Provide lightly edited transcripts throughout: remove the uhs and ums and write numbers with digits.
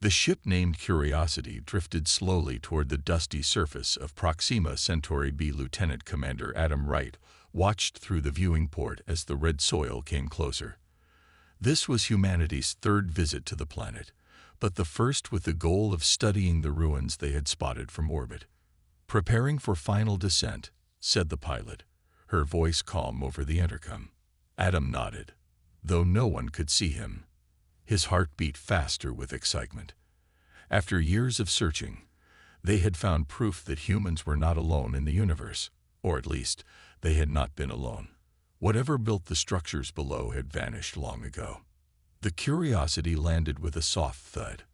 The ship named Curiosity drifted slowly toward the dusty surface of Proxima Centauri B. Lieutenant Commander Adam Wright watched through the viewing port as the red soil came closer. This was humanity's third visit to the planet, but the first with the goal of studying the ruins they had spotted from orbit. "Preparing for final descent," said the pilot, her voice calm over the intercom. Adam nodded, though no one could see him. His heart beat faster with excitement. After years of searching, they had found proof that humans were not alone in the universe, or at least, they had not been alone. Whatever built the structures below had vanished long ago. The Curiosity landed with a soft thud.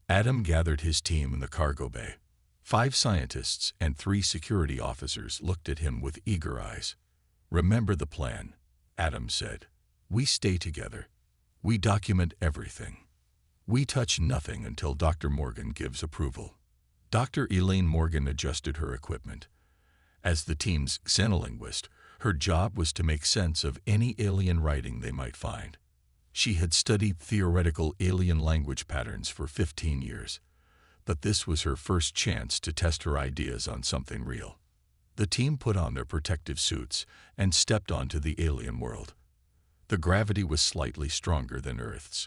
Adam gathered his team in the cargo bay. 5 scientists and 3 security officers looked at him with eager eyes. "Remember the plan," Adam said. "We stay together. We document everything. We touch nothing until Dr. Morgan gives approval." Dr. Elaine Morgan adjusted her equipment. As the team's xenolinguist, her job was to make sense of any alien writing they might find. She had studied theoretical alien language patterns for 15 years, but this was her first chance to test her ideas on something real. The team put on their protective suits and stepped onto the alien world. The gravity was slightly stronger than Earth's,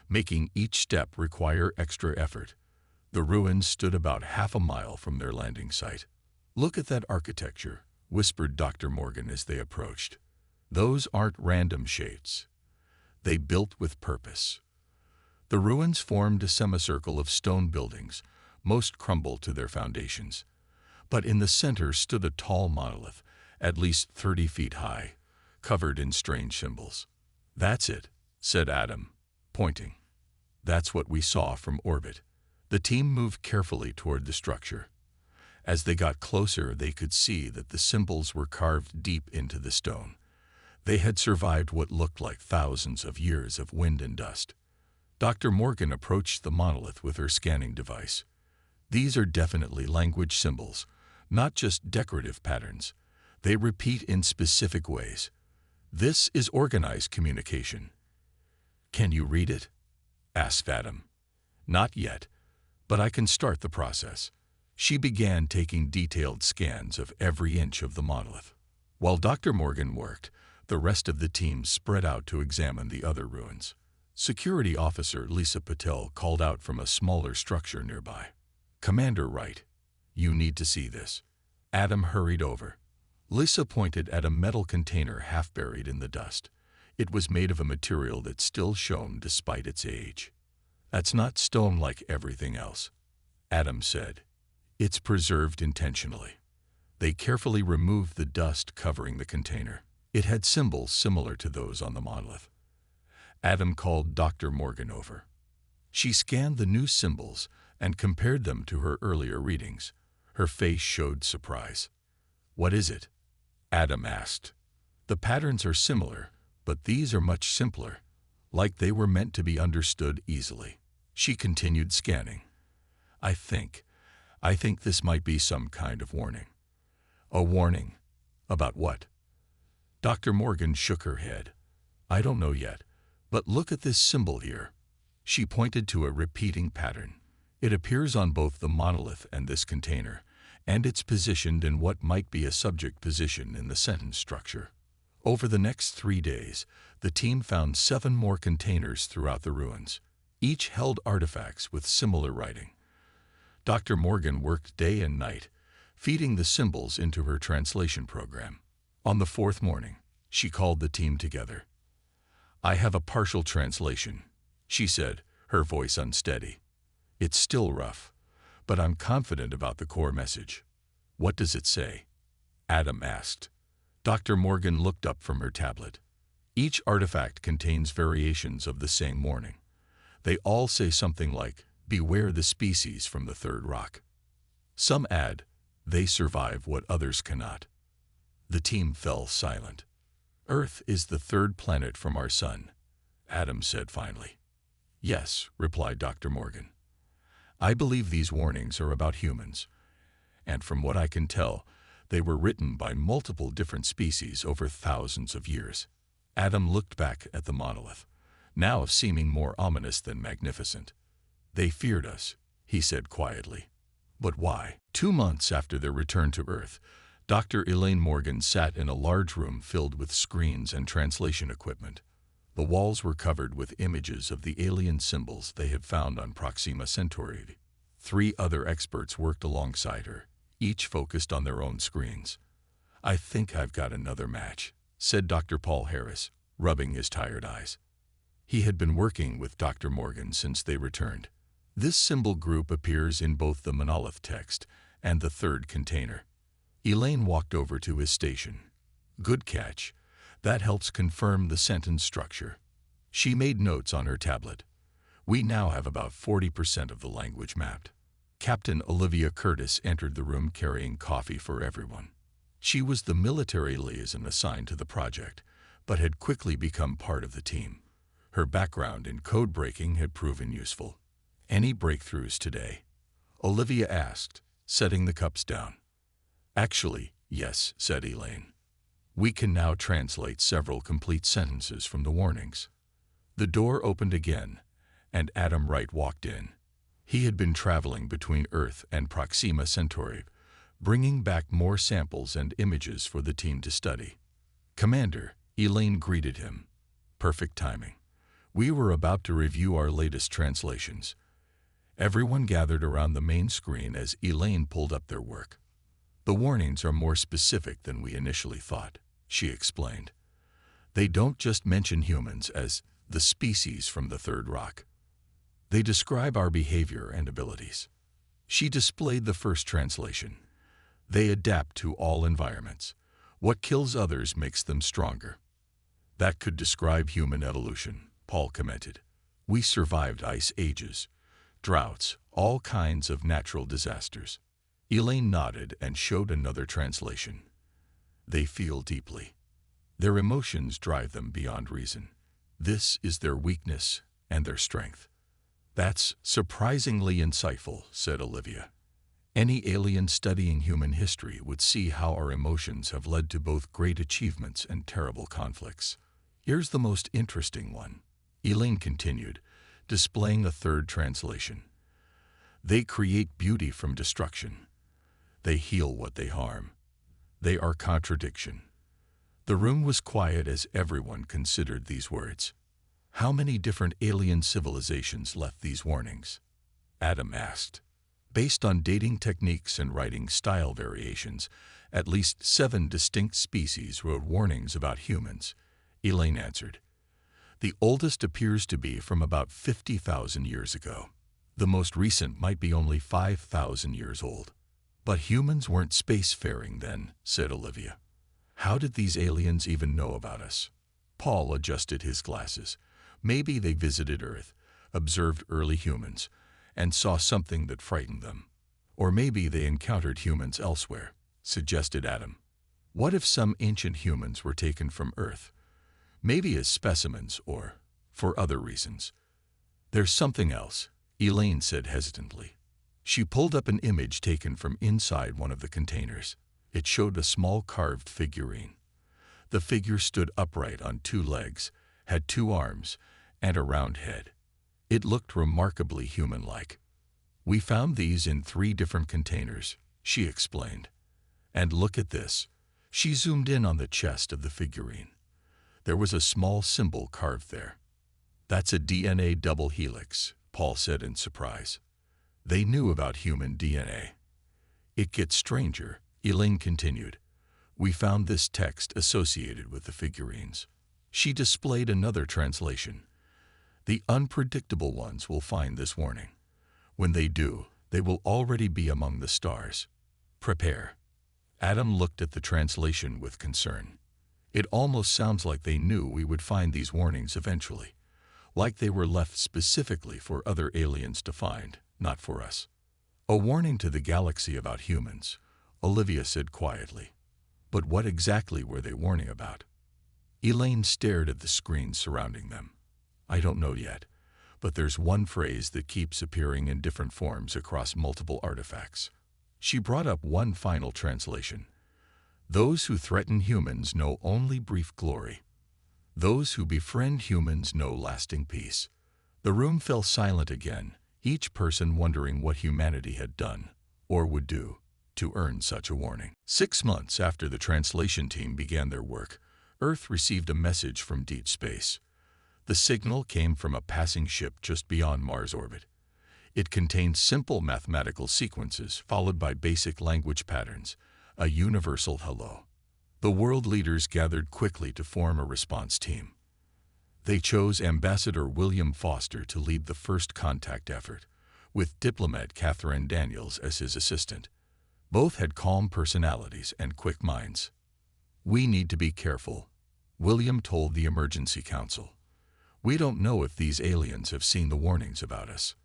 making each step require extra effort. The ruins stood about half a mile from their landing site. "Look at that architecture," whispered Dr. Morgan as they approached. "Those aren't random shapes. They built with purpose." The ruins formed a semicircle of stone buildings, most crumbled to their foundations. But in the center stood a tall monolith, at least 30 feet high, covered in strange symbols. "That's it," said Adam, pointing. "That's what we saw from orbit." The team moved carefully toward the structure. As they got closer, they could see that the symbols were carved deep into the stone. They had survived what looked like thousands of years of wind and dust. Dr. Morgan approached the monolith with her scanning device. "These are definitely language symbols, not just decorative patterns. They repeat in specific ways. This is organized communication." "Can you read it?" asked Adam. "Not yet, but I can start the process." She began taking detailed scans of every inch of the monolith. While Dr. Morgan worked, the rest of the team spread out to examine the other ruins. Security Officer Lisa Patel called out from a smaller structure nearby. "Commander Wright, you need to see this." Adam hurried over. Lisa pointed at a metal container half buried in the dust. It was made of a material that still shone despite its age. "That's not stone like everything else," Adam said. "It's preserved intentionally." They carefully removed the dust covering the container. It had symbols similar to those on the monolith. Adam called Dr. Morgan over. She scanned the new symbols and compared them to her earlier readings. Her face showed surprise. "What is it?" Adam asked. "The patterns are similar, but these are much simpler, like they were meant to be understood easily." She continued scanning. I think this might be some kind of warning." "A warning? About what?" Dr. Morgan shook her head. "I don't know yet, but look at this symbol here." She pointed to a repeating pattern. "It appears on both the monolith and this container, and it's positioned in what might be a subject position in the sentence structure." Over the next 3 days, the team found 7 more containers throughout the ruins. Each held artifacts with similar writing. Dr. Morgan worked day and night, feeding the symbols into her translation program. On the 4th morning, she called the team together. "I have a partial translation," she said, her voice unsteady. "It's still rough, but I'm confident about the core message." "What does it say?" Adam asked. Dr. Morgan looked up from her tablet. "Each artifact contains variations of the same warning. They all say something like, 'Beware the species from the third rock.' Some add, 'They survive what others cannot.'" The team fell silent. "Earth is the 3rd planet from our sun," Adam said finally. "Yes," replied Dr. Morgan. "I believe these warnings are about humans, and from what I can tell, they were written by multiple different species over thousands of years." Adam looked back at the monolith, now seeming more ominous than magnificent. They feared us, he said quietly. But why? 2 months after their return to Earth, Dr. Elaine Morgan sat in a large room filled with screens and translation equipment. The walls were covered with images of the alien symbols they had found on Proxima Centauri. 3 other experts worked alongside her, each focused on their own screens. "I think I've got another match," said Dr. Paul Harris, rubbing his tired eyes. He had been working with Dr. Morgan since they returned. This symbol group appears in both the monolith text and the third container. Elaine walked over to his station. "Good catch. That helps confirm the sentence structure." She made notes on her tablet. "We now have about 40% of the language mapped." Captain Olivia Curtis entered the room carrying coffee for everyone. She was the military liaison assigned to the project, but had quickly become part of the team. Her background in code breaking had proven useful. "Any breakthroughs today?" Olivia asked, setting the cups down. "Actually, yes," said Elaine. "We can now translate several complete sentences from the warnings." The door opened again, and Adam Wright walked in. He had been traveling between Earth and Proxima Centauri, bringing back more samples and images for the team to study. "Commander," Elaine greeted him. "Perfect timing. We were about to review our latest translations." Everyone gathered around the main screen as Elaine pulled up their work. "The warnings are more specific than we initially thought," she explained. "They don't just mention humans as the species from the third rock. They describe our behavior and abilities." She displayed the first translation. "They adapt to all environments. What kills others makes them stronger." "That could describe human evolution," Paul commented. "We survived ice ages, droughts, all kinds of natural disasters." Elaine nodded and showed another translation. "They feel deeply. Their emotions drive them beyond reason. This is their weakness and their strength." "That's surprisingly insightful," said Olivia. "Any alien studying human history would see how our emotions have led to both great achievements and terrible conflicts." "Here's the most interesting one," Elaine continued, displaying a third translation. "They create beauty from destruction. They heal what they harm. They are contradiction." The room was quiet as everyone considered these words. "How many different alien civilizations left these warnings?" Adam asked. "Based on dating techniques and writing style variations, at least 7 distinct species wrote warnings about humans," Elaine answered. "The oldest appears to be from about 50,000 years ago. The most recent might be only 5,000 years old." "But humans weren't spacefaring then," said Olivia. "How did these aliens even know about us?" Paul adjusted his glasses. "Maybe they visited Earth, observed early humans, and saw something that frightened them. Or maybe they encountered humans elsewhere," suggested Adam. "What if some ancient humans were taken from Earth? Maybe as specimens or for other reasons." "There's something else," Elaine said hesitantly. She pulled up an image taken from inside one of the containers. It showed a small carved figurine. The figure stood upright on 2 legs, had 2 arms, and a round head. It looked remarkably human-like. "We found these in 3 different containers," she explained. "And look at this." She zoomed in on the chest of the figurine. There was a small symbol carved there. "That's a DNA double helix," Paul said in surprise. They knew about human DNA. "It gets stranger," Elaine continued. "We found this text associated with the figurines." She displayed another translation. "The unpredictable ones will find this warning. When they do, they will already be among the stars. Prepare." Adam looked at the translation with concern. "It almost sounds like they knew we would find these warnings eventually, like they were left specifically for other aliens to find, not for us." "A warning to the galaxy about humans," Olivia said quietly. "But what exactly were they warning about?" Elaine stared at the screen surrounding them. "I don't know yet, but there's one phrase that keeps appearing in different forms across multiple artifacts." She brought up one final translation. "Those who threaten humans know only brief glory. Those who befriend humans know lasting peace." The room fell silent again, each person wondering what humanity had done, or would do, to earn such a warning. 6 months after the translation team began their work, Earth received a message from deep space. The signal came from a passing ship just beyond Mars' orbit. It contained simple mathematical sequences followed by basic language patterns, a universal hello. The world leaders gathered quickly to form a response team. They chose Ambassador William Foster to lead the first contact effort, with diplomat Catherine Daniels as his assistant. Both had calm personalities and quick minds. "We need to be careful," William told the Emergency Council. "We don't know if these aliens have seen the warnings about us."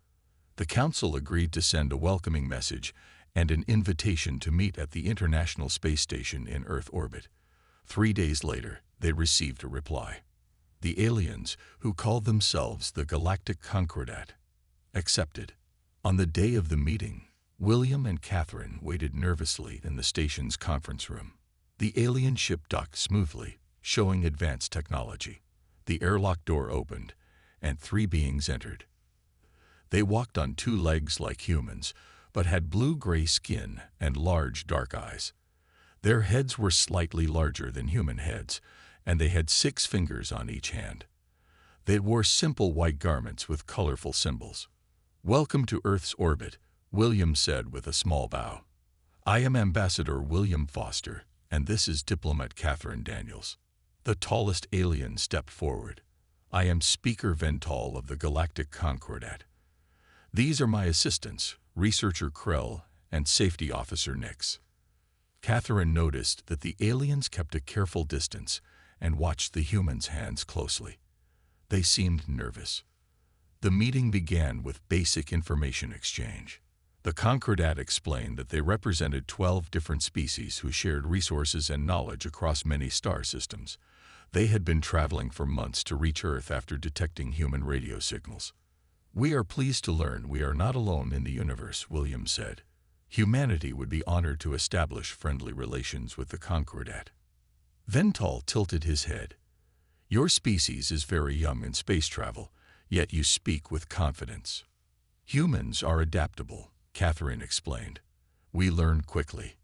The Council agreed to send a welcoming message and an invitation to meet at the International Space Station in Earth orbit. 3 days later, they received a reply. The aliens, who called themselves the Galactic Concordat, accepted. On the day of the meeting, William and Catherine waited nervously in the station's conference room. The alien ship docked smoothly, showing advanced technology. The airlock door opened, and 3 beings entered. They walked on 2 legs like humans, but had blue-gray skin and large, dark eyes. Their heads were slightly larger than human heads, and they had 6 fingers on each hand. They wore simple white garments with colorful symbols. "Welcome to Earth's orbit," William said with a small bow. "I am Ambassador William Foster, and this is Diplomat Catherine Daniels." The tallest alien stepped forward. "I am Speaker Vental of the Galactic Concordat. These are my assistants, Researcher Krell and Safety Officer Nix." Catherine noticed that the aliens kept a careful distance and watched the humans' hands closely. They seemed nervous. The meeting began with basic information exchange. The Concordat explained that they represented 12 different species who shared resources and knowledge across many star systems. They had been traveling for months to reach Earth after detecting human radio signals. "We are pleased to learn we are not alone in the universe," William said. "Humanity would be honored to establish friendly relations with the Concordat." Vental tilted his head. "Your species is very young in space travel, yet you speak with confidence." "Humans are adaptable," Catherine explained. "We learn quickly."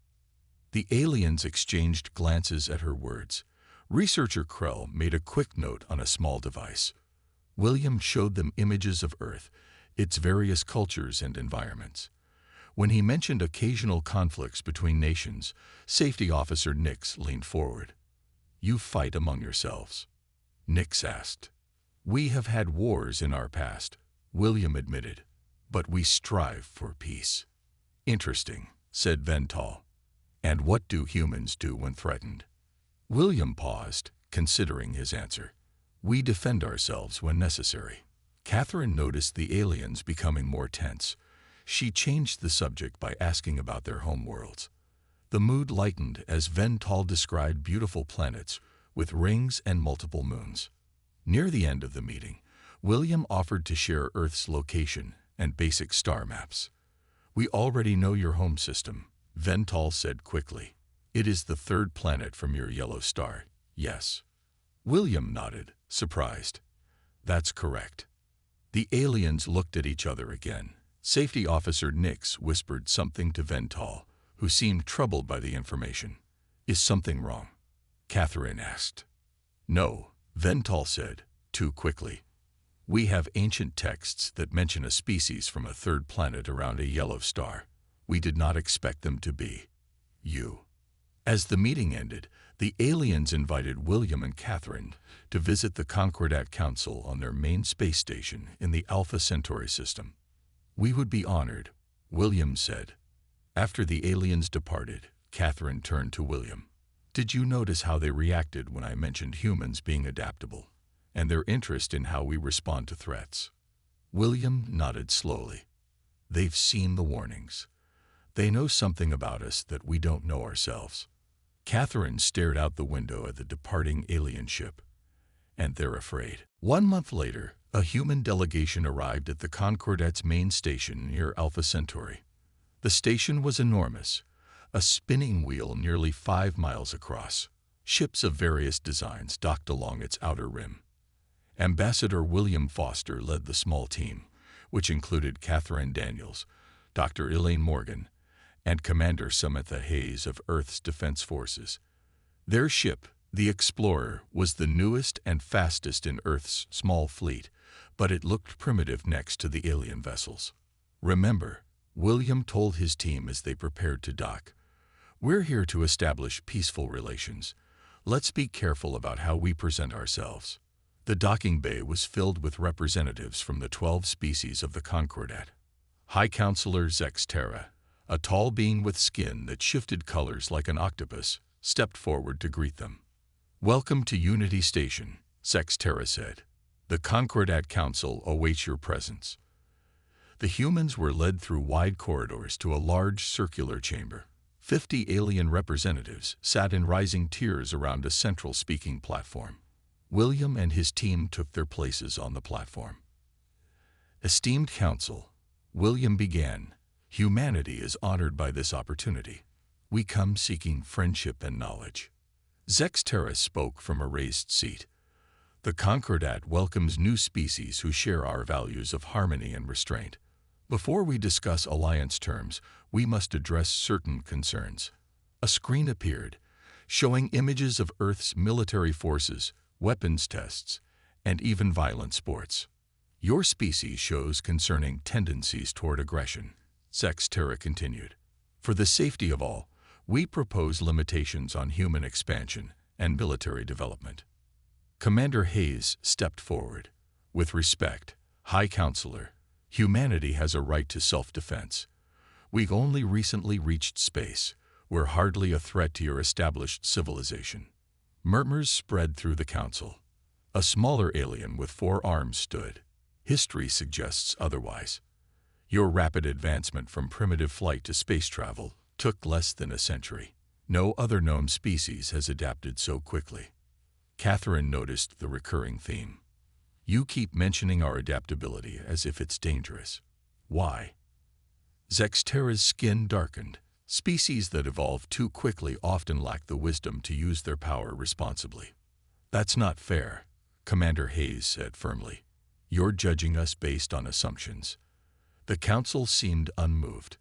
The aliens exchanged glances at her words. Researcher Krell made a quick note on a small device. William showed them images of Earth, its various cultures and environments. When he mentioned occasional conflicts between nations, Safety Officer Nix leaned forward. "You fight among yourselves?" Nix asked. "We have had wars in our past," William admitted, "but we strive for peace." "Interesting," said Vental. "And what do humans do when threatened?" William paused, considering his answer. "We defend ourselves when necessary." Catherine noticed the aliens becoming more tense. She changed the subject by asking about their homeworlds. The mood lightened as Vental described beautiful planets with rings and multiple moons. Near the end of the meeting, William offered to share Earth's location and basic star maps. "We already know your home system," Vental said quickly. "It is the 3rd planet from your yellow star, yes?" William nodded, surprised. "That's correct." The aliens looked at each other again. Safety Officer Nix whispered something to Vental, who seemed troubled by the information. "Is something wrong?" Catherine asked. "No," Vental said, too quickly. "We have ancient texts that mention a species from a 3rd planet around a yellow star. We did not expect them to be you." As the meeting ended, the aliens invited William and Catherine to visit the Concordat Council on their main space station in the Alpha Centauri system. "We would be honored," William said. After the aliens departed, Catherine turned to William. "Did you notice how they reacted when I mentioned humans being adaptable, and their interest in how we respond to threats?" William nodded slowly. "They've seen the warnings. They know something about us that we don't know ourselves." Catherine stared out the window at the departing alien ship. "And they're afraid." 1 month later, a human delegation arrived at the Concordat's main station near Alpha Centauri. The station was enormous, a spinning wheel nearly 5 miles across. Ships of various designs docked along its outer rim. Ambassador William Foster led the small team, which included Catherine Daniels, Dr. Elaine Morgan, and Commander Samantha Hayes of Earth's Defense Forces. Their ship, the Explorer, was the newest and fastest in Earth's small fleet, but it looked primitive next to the alien vessels. "Remember," William told his team as they prepared to dock, "we're here to establish peaceful relations. Let's be careful about how we present ourselves." The docking bay was filled with representatives from the 12 species of the Concordat. High Counselor Zex Terra, a tall being with skin that shifted colors like an octopus, stepped forward to greet them. "Welcome to Unity Station," Zex Terra said. "The Concordat Council awaits your presence." The humans were led through wide corridors to a large circular chamber. 50 alien representatives sat in rising tiers around a central speaking platform. William and his team took their places on the platform. "Esteemed Council," William began, "humanity is honored by this opportunity. We come seeking friendship and knowledge." Zex Terra spoke from a raised seat. "The Concordat welcomes new species who share our values of harmony and restraint. Before we discuss alliance terms, we must address certain concerns." A screen appeared, showing images of Earth's military forces, weapons tests, and even violent sports. "Your species shows concerning tendencies toward aggression," Zex Terra continued. "For the safety of all, we propose limitations on human expansion and military development." Commander Hayes stepped forward. "With respect, High Counselor, humanity has a right to self-defense. We've only recently reached space. We're hardly a threat to your established civilization." Murmurs spread through the council. A smaller alien with 4 arms stood. "History suggests otherwise. Your rapid advancement from primitive flight to space travel took less than a century. No other known species has adapted so quickly." Catherine noticed the recurring theme. "You keep mentioning our adaptability as if it's dangerous. Why?" Zex Terra's skin darkened. "Species that evolve too quickly often lack the wisdom to use their power responsibly." "That's not fair," Commander Hayes said firmly. "You're judging us based on assumptions." The council seemed unmoved.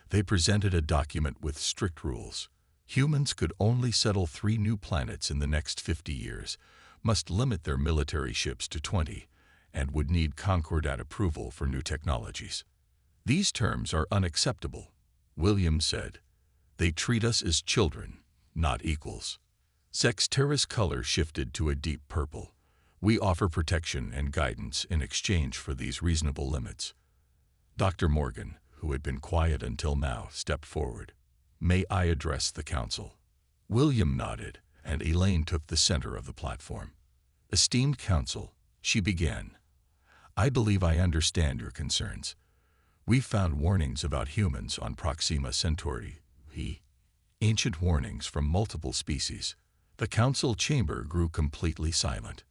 They presented a document with strict rules. Humans could only settle 3 new planets in the next 50 years, must limit their military ships to 20, and would need Concordat approval for new technologies. "These terms are unacceptable," Williams said. "They treat us as children, not equals." Zex Terra's color shifted to a deep purple. "We offer protection and guidance in exchange for these reasonable limits." Dr. Morgan, who had been quiet until now, stepped forward. "May I address the council?" William nodded, and Elaine took the center of the platform. "Esteemed council," she began, "I believe I understand your concerns. We've found warnings about humans on Proxima Centauri, ancient warnings from multiple species." The council chamber grew completely silent.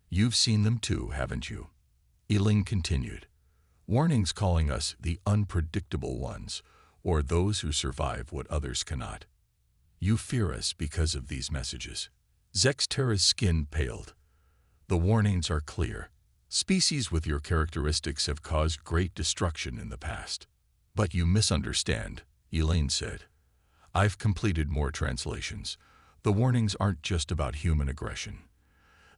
"You've seen them too, haven't you?" Elaine continued. "Warnings calling us the unpredictable ones, or those who survive what others cannot. You fear us because of these messages." Zex Terra's skin paled. "The warnings are clear. Species with your characteristics have caused great destruction in the past." "But you misunderstand," Elaine said. "I've completed more translations. The warnings aren't just about human aggression.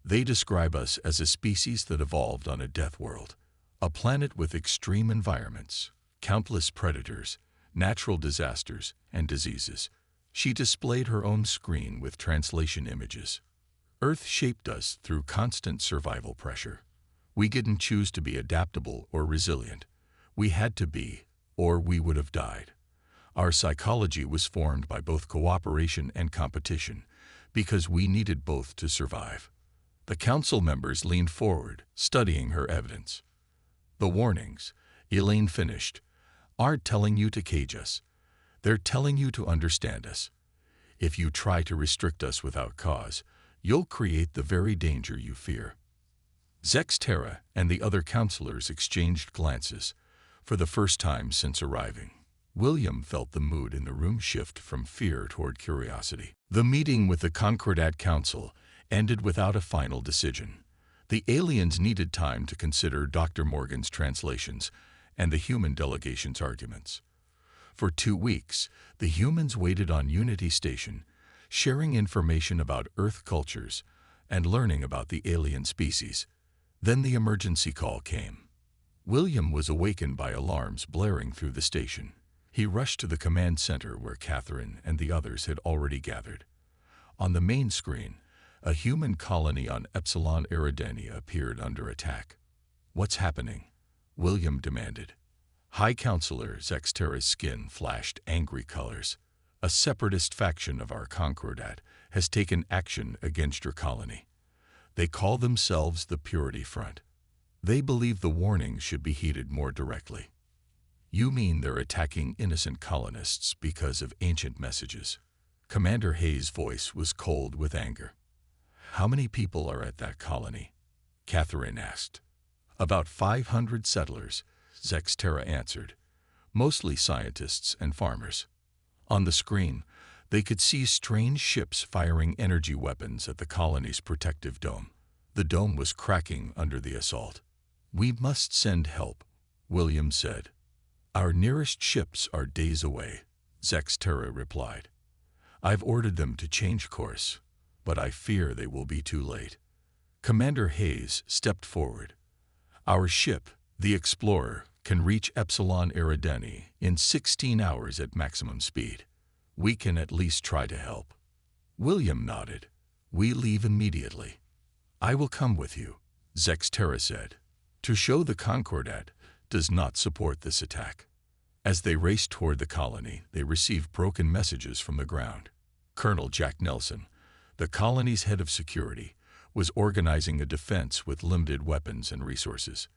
They describe us as a species that evolved on a death world, a planet with extreme environments, countless predators, natural disasters, and diseases." She displayed her own screen with translation images. "Earth shaped us through constant survival pressure. We didn't choose to be adaptable or resilient. We had to be, or we would have died. Our psychology was formed by both cooperation and competition, because we needed both to survive." The council members leaned forward, studying her evidence. "The warnings," Elaine finished, "aren't telling you to cage us. They're telling you to understand us. If you try to restrict us without cause, you'll create the very danger you fear." Zex Terra and the other counselors exchanged glances, for the first time since arriving. William felt the mood in the room shift from fear toward curiosity. The meeting with the Concordat Council ended without a final decision. The aliens needed time to consider Dr. Morgan's translations and the human delegation's arguments. For 2 weeks, the humans waited on Unity Station, sharing information about Earth cultures and learning about the alien species. Then the emergency call came. William was awakened by alarms blaring through the station. He rushed to the command center where Catherine and the others had already gathered. On the main screen, a human colony on Epsilon Eridania appeared under attack. "What's happening?" William demanded. High Counselor Zexterra's skin flashed angry colors. "A separatist faction of our Concordat has taken action against your colony. They call themselves the Purity Front. They believe the warnings should be heeded more directly." "You mean they're attacking innocent colonists because of ancient messages?" Commander Hayes' voice was cold with anger. "How many people are at that colony?" Catherine asked. "About 500 settlers," Zexterra answered, "mostly scientists and farmers." On the screen, they could see strange ships firing energy weapons at the colony's protective dome. The dome was cracking under the assault. "We must send help," William said. "Our nearest ships are days away," Zexterra replied. "I've ordered them to change course, but I fear they will be too late." Commander Hayes stepped forward. "Our ship, the Explorer, can reach Epsilon Eridani in 16 hours at maximum speed. We can at least try to help." William nodded. "We leave immediately." "I will come with you," Zexterra said. "To show the Concordat does not support this attack." As they raced toward the colony, they received broken messages from the ground. Colonel Jack Nelson, the colony's head of security, was organizing a defense with limited weapons and resources.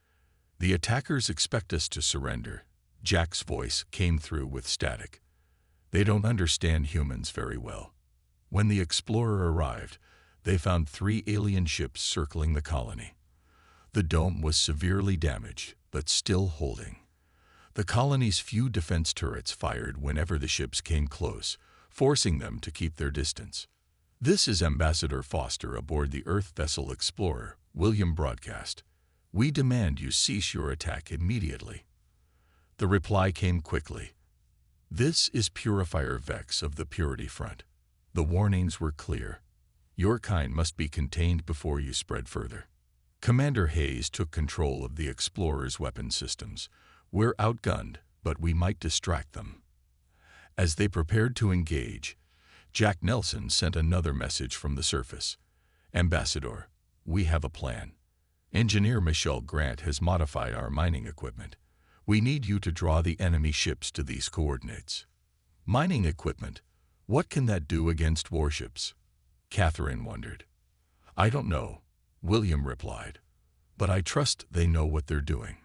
"The attackers expect us to surrender." Jack's voice came through with static. "They don't understand humans very well." When the Explorer arrived, they found 3 alien ships circling the colony. The dome was severely damaged, but still holding. The colony's few defense turrets fired whenever the ships came close, forcing them to keep their distance. "This is Ambassador Foster aboard the Earth vessel Explorer," William broadcast. "We demand you cease your attack immediately." The reply came quickly. "This is Purifier Vex of the Purity Front. The warnings were clear. Your kind must be contained before you spread further." Commander Hayes took control of the Explorer's weapon systems. "We're outgunned, but we might distract them." As they prepared to engage, Jack Nelson sent another message from the surface. "Ambassador, we have a plan. Engineer Michelle Grant has modified our mining equipment. We need you to draw the enemy ships to these coordinates." "Mining equipment? What can that do against warships?" Catherine wondered. "I don't know," William replied, "but I trust they know what they're doing."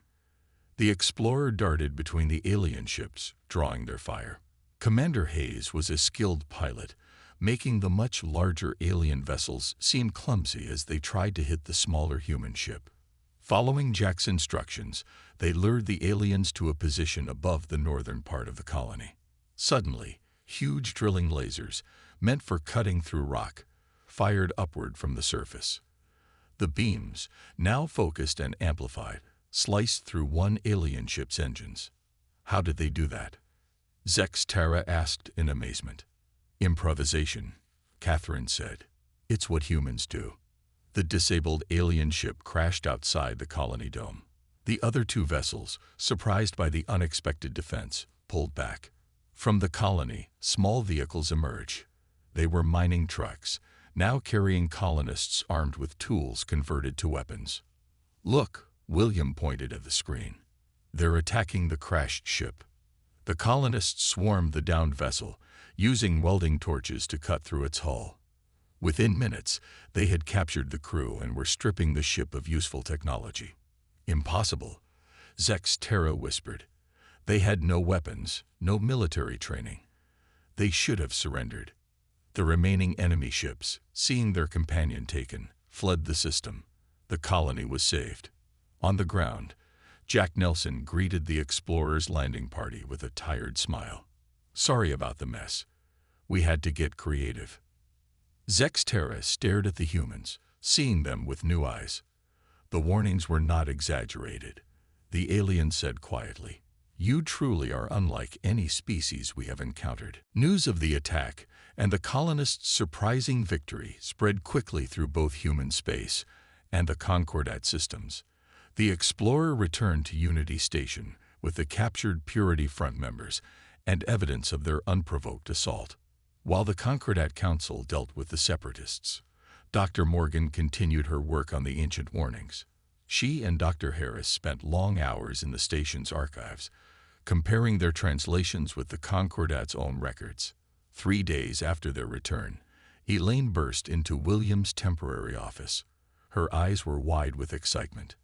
The Explorer darted between the alien ships, drawing their fire. Commander Hayes was a skilled pilot, making the much larger alien vessels seem clumsy as they tried to hit the smaller human ship. Following Jack's instructions, they lured the aliens to a position above the northern part of the colony. Suddenly, huge drilling lasers, meant for cutting through rock, fired upward from the surface. The beams, now focused and amplified, sliced through one alien ship's engines. "How did they do that?" Zexterra asked in amazement. "Improvisation," Catherine said. "It's what humans do." The disabled alien ship crashed outside the colony dome. The other 2 vessels, surprised by the unexpected defense, pulled back. From the colony, small vehicles emerged. They were mining trucks, now carrying colonists armed with tools converted to weapons. "Look," William pointed at the screen. "They're attacking the crashed ship." The colonists swarmed the downed vessel, using welding torches to cut through its hull. Within minutes, they had captured the crew and were stripping the ship of useful technology. "Impossible," Zexterra whispered. "They had no weapons, no military training. They should have surrendered." The remaining enemy ships, seeing their companion taken, fled the system. The colony was saved. On the ground, Jack Nelson greeted the Explorer's landing party with a tired smile. "Sorry about the mess. We had to get creative." Zexterra stared at the humans, seeing them with new eyes. The warnings were not exaggerated. The alien said quietly, "You truly are unlike any species we have encountered." News of the attack and the colonists' surprising victory spread quickly through both human space and the Concordat systems. The Explorer returned to Unity Station with the captured Purity Front members and evidence of their unprovoked assault. While the Concordat Council dealt with the Separatists, Dr. Morgan continued her work on the ancient warnings. She and Dr. Harris spent long hours in the station's archives, comparing their translations with the Concordat's own records. 3 days after their return, Elaine burst into William's temporary office. Her eyes were wide with excitement.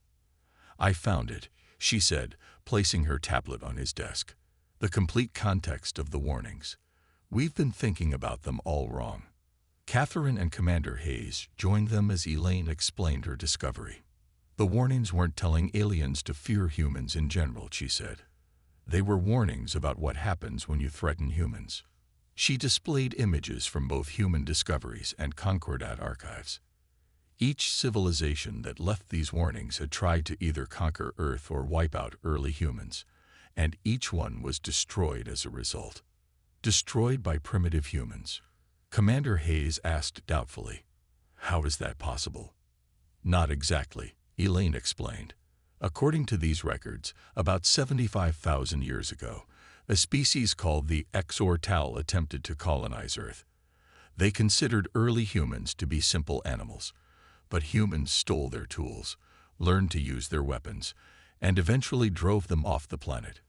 "I found it," she said, placing her tablet on his desk. "The complete context of the warnings. We've been thinking about them all wrong." Catherine and Commander Hayes joined them as Elaine explained her discovery. "The warnings weren't telling aliens to fear humans in general," she said. "They were warnings about what happens when you threaten humans." She displayed images from both human discoveries and Concordat archives. Each civilization that left these warnings had tried to either conquer Earth or wipe out early humans, and each one was destroyed as a result. Destroyed by primitive humans. Commander Hayes asked doubtfully, "How is that possible?" "Not exactly," Elaine explained. "According to these records, about 75,000 years ago, a species called the Exortal attempted to colonize Earth. They considered early humans to be simple animals, but humans stole their tools, learned to use their weapons, and eventually drove them off the planet."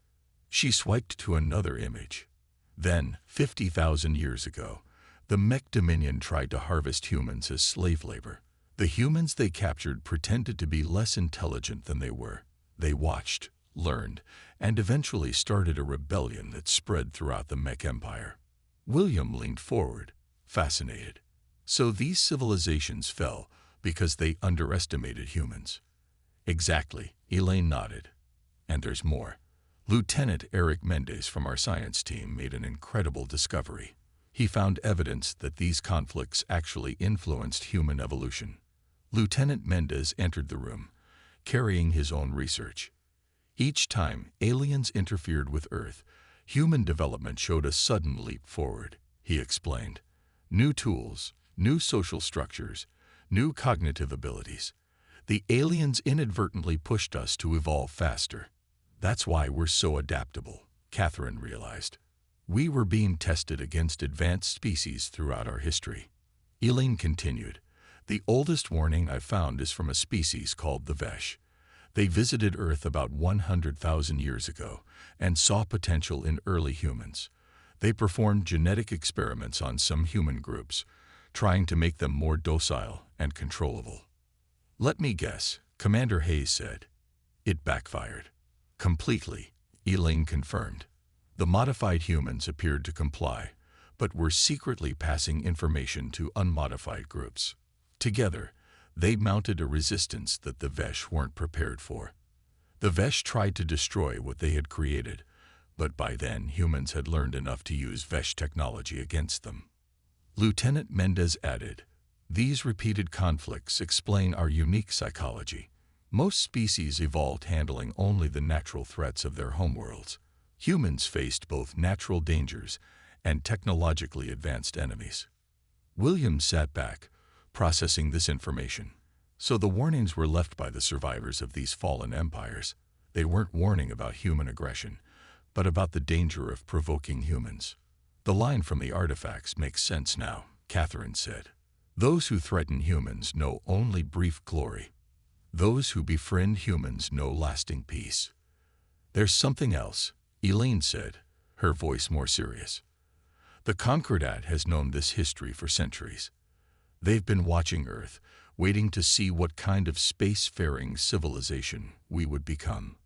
She swiped to another image. "Then, 50,000 years ago, the Mech Dominion tried to harvest humans as slave labor. The humans they captured pretended to be less intelligent than they were. They watched, learned, and eventually started a rebellion that spread throughout the Mech Empire." William leaned forward, fascinated. "So these civilizations fell because they underestimated humans." "Exactly," Elaine nodded. "And there's more. Lieutenant Eric Mendez from our science team made an incredible discovery. He found evidence that these conflicts actually influenced human evolution." Lieutenant Mendez entered the room, carrying his own research. "Each time aliens interfered with Earth, human development showed a sudden leap forward," he explained. "New tools, new social structures, new cognitive abilities. The aliens inadvertently pushed us to evolve faster. That's why we're so adaptable," Catherine realized. "We were being tested against advanced species throughout our history." Elaine continued, "The oldest warning I've found is from a species called the Vesh. They visited Earth about 100,000 years ago and saw potential in early humans. They performed genetic experiments on some human groups, trying to make them more docile and controllable." "Let me guess," Commander Hayes said. "It backfired." "Completely," Elaine confirmed. "The modified humans appeared to comply, but were secretly passing information to unmodified groups. Together, they mounted a resistance that the Vesh weren't prepared for. The Vesh tried to destroy what they had created, but by then humans had learned enough to use Vesh technology against them." Lieutenant Mendez added, "These repeated conflicts explain our unique psychology. Most species evolved handling only the natural threats of their homeworlds. Humans faced both natural dangers and technologically advanced enemies." William sat back, processing this information. So the warnings were left by the survivors of these fallen empires. They weren't warning about human aggression, but about the danger of provoking humans. "The line from the artifacts makes sense now," Catherine said. "Those who threaten humans know only brief glory. Those who befriend humans know lasting peace." "There's something else," Elaine said, her voice more serious. "The Concordat has known this history for centuries. They've been watching Earth, waiting to see what kind of space-faring civilization we would become."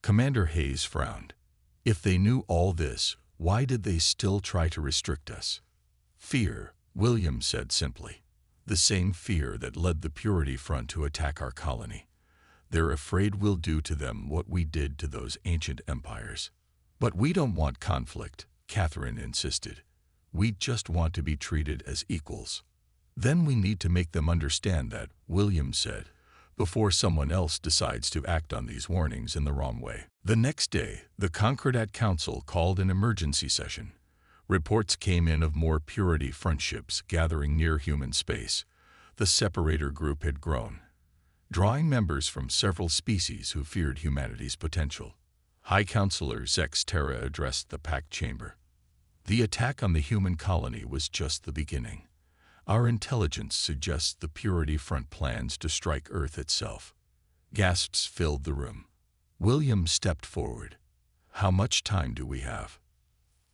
Commander Hayes frowned. "If they knew all this, why did they still try to restrict us?" "Fear," William said simply. "The same fear that led the Purity Front to attack our colony. They're afraid we'll do to them what we did to those ancient empires." "But we don't want conflict," Catherine insisted. "We just want to be treated as equals." "Then we need to make them understand that," William said. before someone else decides to act on these warnings in the wrong way. The next day, the Concordat Council called an emergency session. Reports came in of more Purity front ships gathering near human space. The separator group had grown, drawing members from several species who feared humanity's potential. High Counselor Zex Terra addressed the packed chamber. The attack on the human colony was just the beginning. Our intelligence suggests the Purity Front plans to strike Earth itself. Gasps filled the room. William stepped forward. How much time do we have?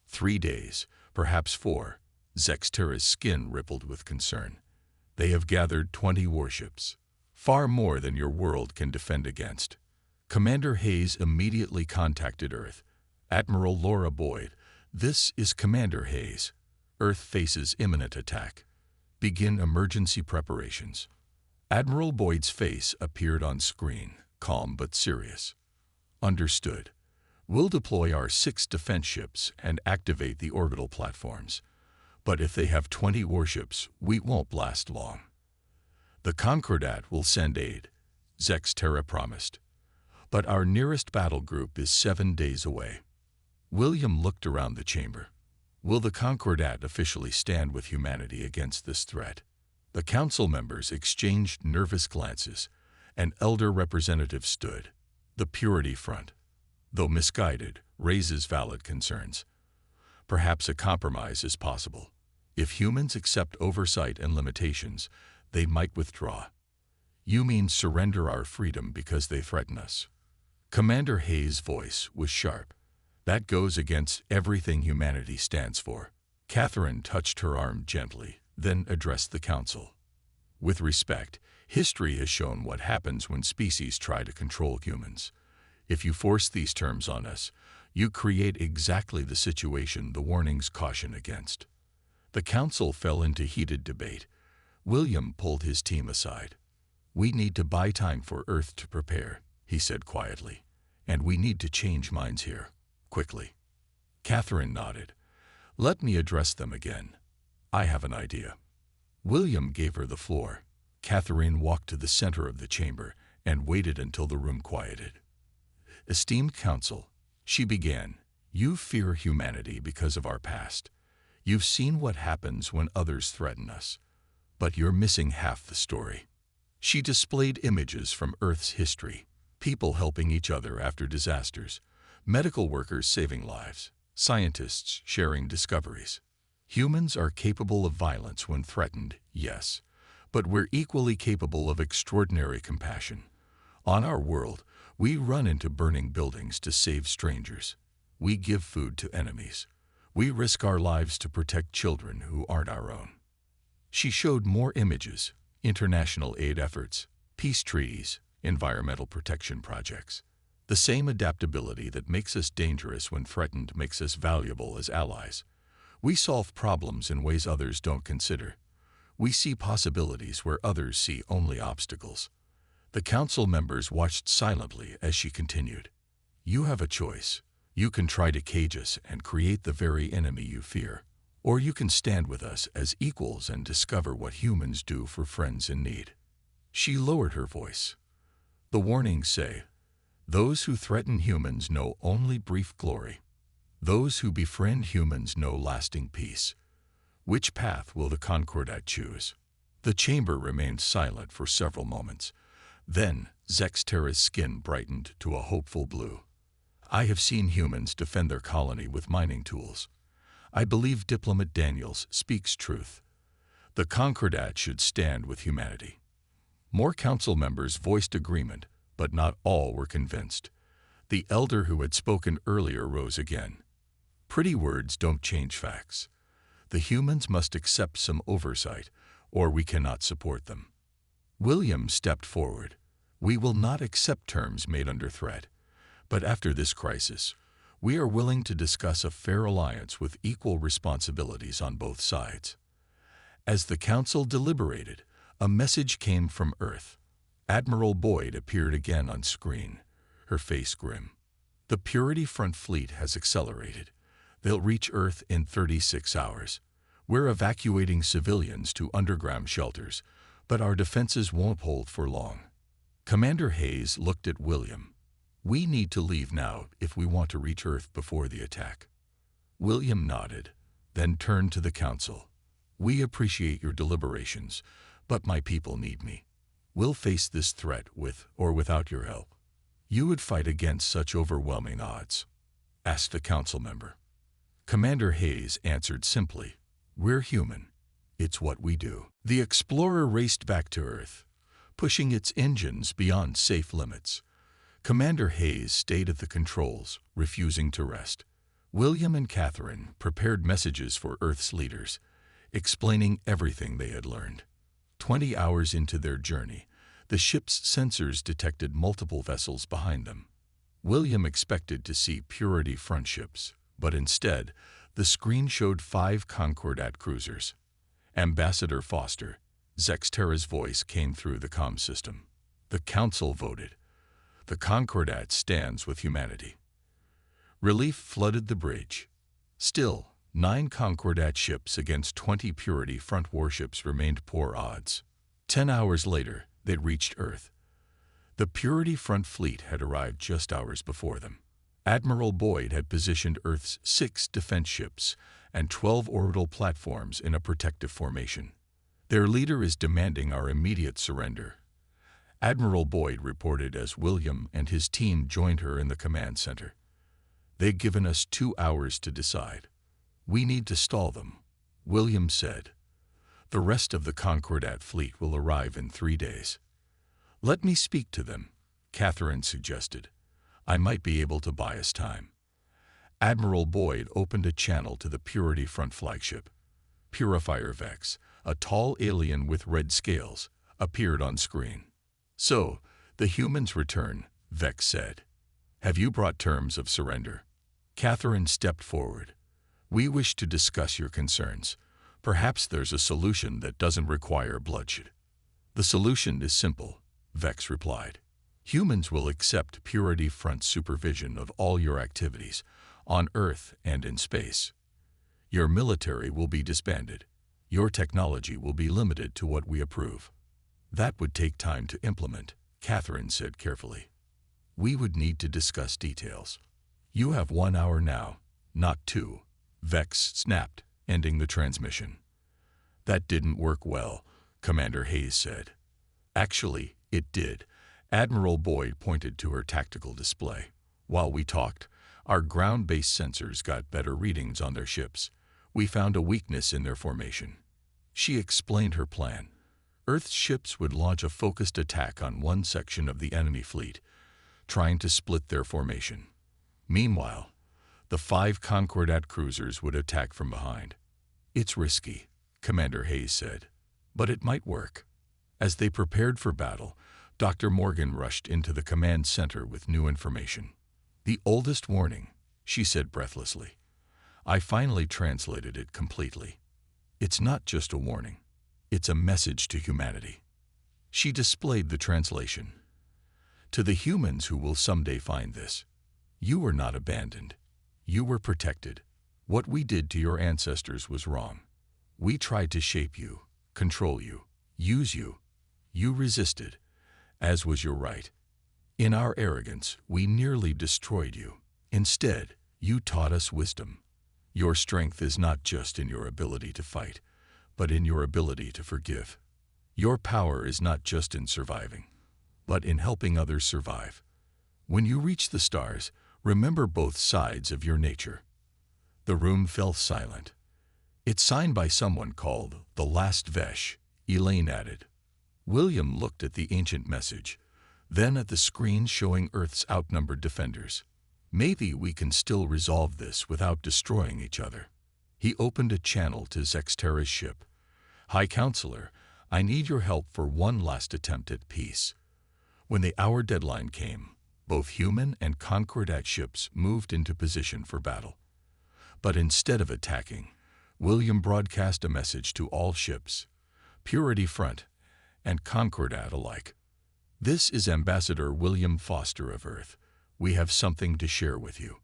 3 days, perhaps 4. Zex Terra's skin rippled with concern. They have gathered 20 warships, far more than your world can defend against. Commander Hayes immediately contacted Earth. Admiral Laura Boyd, this is Commander Hayes. Earth faces imminent attack. Begin emergency preparations. Admiral Boyd's face appeared on screen, calm but serious. Understood. We'll deploy our 6 defense ships and activate the orbital platforms. But if they have 20 warships, we won't last long. The Concordat will send aid, Zex Terra promised. But our nearest battle group is 7 days away. William looked around the chamber. Will the Concordat officially stand with humanity against this threat? The council members exchanged nervous glances. An elder representative stood. The Purity Front, though misguided, raises valid concerns. Perhaps a compromise is possible. If humans accept oversight and limitations, they might withdraw. You mean surrender our freedom because they threaten us? Commander Hayes' voice was sharp. That goes against everything humanity stands for. Catherine touched her arm gently, then addressed the council. With respect, history has shown what happens when species try to control humans. If you force these terms on us, you create exactly the situation the warnings caution against. The council fell into heated debate. William pulled his team aside. We need to buy time for Earth to prepare, he said quietly. And we need to change minds here, quickly. Catherine nodded. Let me address them again. I have an idea. William gave her the floor. Catherine walked to the center of the chamber and waited until the room quieted. Esteemed council, she began, you fear humanity because of our past. You've seen what happens when others threaten us. But you're missing half the story. She displayed images from Earth's history, people helping each other after disasters, medical workers saving lives, scientists sharing discoveries. Humans are capable of violence when threatened, yes, but we're equally capable of extraordinary compassion. On our world, we run into burning buildings to save strangers. We give food to enemies. We risk our lives to protect children who aren't our own. She showed more images, international aid efforts, peace treaties, environmental protection projects. The same adaptability that makes us dangerous when threatened makes us valuable as allies. We solve problems in ways others don't consider. We see possibilities where others see only obstacles. The council members watched silently as she continued. You have a choice. You can try to cage us and create the very enemy you fear, or you can stand with us as equals and discover what humans do for friends in need. She lowered her voice. The warnings say, those who threaten humans know only brief glory. Those who befriend humans know lasting peace. Which path will the Concordat choose? The chamber remained silent for several moments. Then, Zex Terra's skin brightened to a hopeful blue. I have seen humans defend their colony with mining tools. I believe Diplomat Daniels speaks truth. The Concordat should stand with humanity. More council members voiced agreement, but not all were convinced. The elder who had spoken earlier rose again. Pretty words don't change facts. The humans must accept some oversight, or we cannot support them. William stepped forward. We will not accept terms made under threat. But after this crisis, we are willing to discuss a fair alliance with equal responsibilities on both sides. As the council deliberated, a message came from Earth. Admiral Boyd appeared again on screen, her face grim. The Purity Front fleet has accelerated. They'll reach Earth in 36 hours. We're evacuating civilians to underground shelters, but our defenses won't hold for long. Commander Hayes looked at William. We need to leave now if we want to reach Earth before the attack. William nodded, then turned to the council. We appreciate your deliberations, but my people need me. We'll face this threat with or without your help. You would fight against such overwhelming odds? Asked a council member. Commander Hayes answered simply, We're human. It's what we do. The explorer raced back to Earth, pushing its engines beyond safe limits. Commander Hayes stayed at the controls, refusing to rest. William and Catherine prepared messages for Earth's leaders, explaining everything they had learned. 20 hours into their journey, the ship's sensors detected multiple vessels behind them. William expected to see Purity front ships, but instead, the screen showed 5 Concordat cruisers. Ambassador Foster, Zexterra's voice came through the comm system. The council voted. The Concordat stands with humanity. Relief flooded the bridge. Still, 9 Concordat ships against 20 Purity front warships remained poor odds. 10 hours later, they'd reached Earth. The Purity front fleet had arrived just hours before them. Admiral Boyd had positioned Earth's 6 defense ships and 12 orbital platforms in a protective formation. Their leader is demanding our immediate surrender. Admiral Boyd reported as William and his team joined her in the command center. They've given us 2 hours to decide. We need to stall them, William said. The rest of the Concordat fleet will arrive in 3 days. Let me speak to them, Catherine suggested. I might be able to buy us time. Admiral Boyd opened a channel to the Purity front flagship. Purifier Vex, a tall alien with red scales, appeared on screen. So, the humans return, Vex said. Have you brought terms of surrender? Catherine stepped forward. We wish to discuss your concerns. Perhaps there's a solution that doesn't require bloodshed. The solution is simple, Vex replied. Humans will accept Purity Front supervision of all your activities, on Earth and in space. Your military will be disbanded. Your technology will be limited to what we approve. That would take time to implement, Catherine said carefully. We would need to discuss details. You have 1 hour now, not 2, Vex snapped, ending the transmission. That didn't work well, Commander Hayes said. Actually, it did. Admiral Boyd pointed to her tactical display. While we talked, our ground-based sensors got better readings on their ships. We found a weakness in their formation. She explained her plan. Earth's ships would launch a focused attack on one section of the enemy fleet, trying to split their formation. Meanwhile, the 5 Concordat cruisers would attack from behind. It's risky, Commander Hayes said, but it might work. As they prepared for battle, Dr. Morgan rushed into the command center with new information. The oldest warning, she said breathlessly. I finally translated it completely. It's not just a warning. It's a message to humanity. She displayed the translation. To the humans who will someday find this, you were not abandoned. You were protected. What we did to your ancestors was wrong. We tried to shape you, control you, use you. You resisted, as was your right. In our arrogance, we nearly destroyed you. Instead, you taught us wisdom. Your strength is not just in your ability to fight, but in your ability to forgive. Your power is not just in surviving, but in helping others survive. When you reach the stars, remember both sides of your nature. The room fell silent. It's signed by someone called the Last Vesh, Elaine added. William looked at the ancient message, then at the screen showing Earth's outnumbered defenders. Maybe we can still resolve this without destroying each other. He opened a channel to Zexterra's ship. High Counselor, I need your help for one last attempt at peace. When the hour deadline came, both human and Concordat ships moved into position for battle. But instead of attacking, William broadcast a message to all ships, Purity Front and Concordat alike. This is Ambassador William Foster of Earth. We have something to share with you.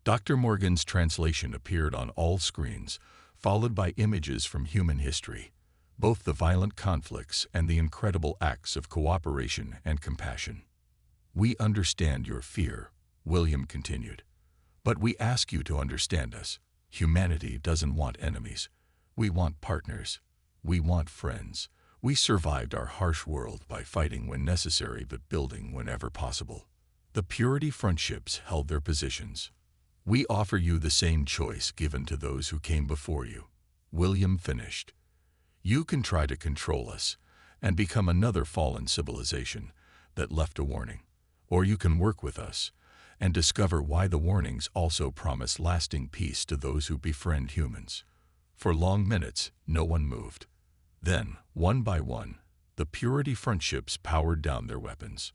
Dr. Morgan's translation appeared on all screens, followed by images from human history. both the violent conflicts and the incredible acts of cooperation and compassion. We understand your fear, William continued, but we ask you to understand us. Humanity doesn't want enemies. We want partners. We want friends. We survived our harsh world by fighting when necessary but building whenever possible. The Purity Friendships held their positions. We offer you the same choice given to those who came before you. William finished. You can try to control us and become another fallen civilization that left a warning. Or you can work with us and discover why the warnings also promise lasting peace to those who befriend humans. For long minutes, no one moved. Then, one by one, the Purity Friendships powered down their weapons.